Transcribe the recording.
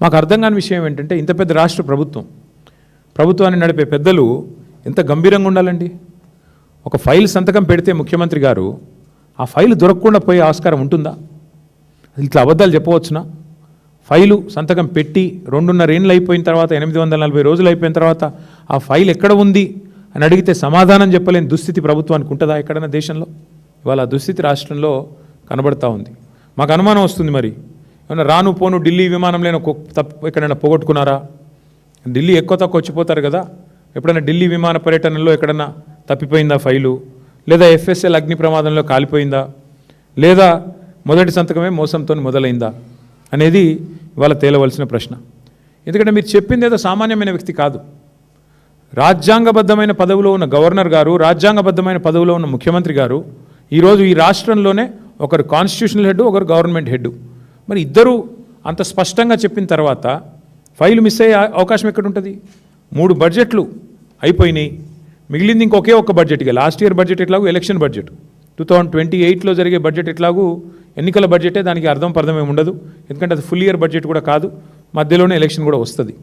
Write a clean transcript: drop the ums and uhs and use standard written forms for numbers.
మాకు అర్థం కాని విషయం ఏంటంటే ఇంత పెద్ద రాష్ట్ర ప్రభుత్వాన్ని నడిపే పెద్దలు ఎంత గంభీరంగా ఉండాలండి. ఒక ఫైల్ సంతకం పెడితే ముఖ్యమంత్రి గారు ఆ ఫైల్ దొరకకుండా పోయే ఆస్కారం ఉంటుందా? ఇట్లా అబద్ధాలు చెప్పవచ్చునా? ఫైలు సంతకం పెట్టి 2.5 ఏళ్ళు అయిపోయిన తర్వాత 840 రోజులు అయిపోయిన తర్వాత ఆ ఫైల్ ఎక్కడ ఉంది అని అడిగితే సమాధానం చెప్పలేని దుస్థితి ప్రభుత్వానికి ఉంటుందా ఎక్కడైనా దేశంలో? ఇవాళ ఆ దుస్థితి రాష్ట్రంలో కనబడతా ఉంది. మాకు అనుమానం వస్తుంది, మరి ఏమన్నా రాను పోను ఢిల్లీ విమానంలో ఎక్కడైనా పోగొట్టుకున్నారా? ఢిల్లీ ఎక్కువ తక్కువ వచ్చిపోతారు కదా, ఎప్పుడైనా ఢిల్లీ విమాన పర్యటనలో ఎక్కడన్నా తప్పిపోయిందా ఫైలు? లేదా FSL అగ్ని ప్రమాదంలో కాలిపోయిందా? లేదా మొదటి సంతకమే మోసంతో మొదలైందా అనేది ఇవాళ తేలవలసిన ప్రశ్న. ఎందుకంటే మీరు చెప్పింది ఏదో సామాన్యమైన వ్యక్తి కాదు. రాజ్యాంగబద్ధమైన పదవిలో ఉన్న గవర్నర్ గారు, రాజ్యాంగబద్ధమైన పదవిలో ఉన్న ముఖ్యమంత్రి గారు ఈరోజు ఈ రాష్ట్రంలోనే ఒకరు కాన్స్టిట్యూషనల్ హెడ్, ఒకరు గవర్నమెంట్ హెడ్. మరి ఇద్దరు అంత స్పష్టంగా చెప్పిన తర్వాత ఫైలు మిస్ అయ్యే అవకాశం ఎక్కడ ఉంటుంది? 3 బడ్జెట్లు అయిపోయినాయి, మిగిలింది ఇంకొకే ఒక్క బడ్జెట్. ఇక లాస్ట్ ఇయర్ బడ్జెట్ ఎట్లాగూ ఎలక్షన్ బడ్జెట్, 2028లో జరిగే బడ్జెట్ ఎట్లాగూ ఎన్నికల బడ్జెటే, దానికి అర్థం పర్థం ఏమి ఉండదు. ఎందుకంటే అది ఫుల్ ఇయర్ బడ్జెట్ కూడా కాదు, మధ్యలోనే ఎలక్షన్ కూడా వస్తుంది.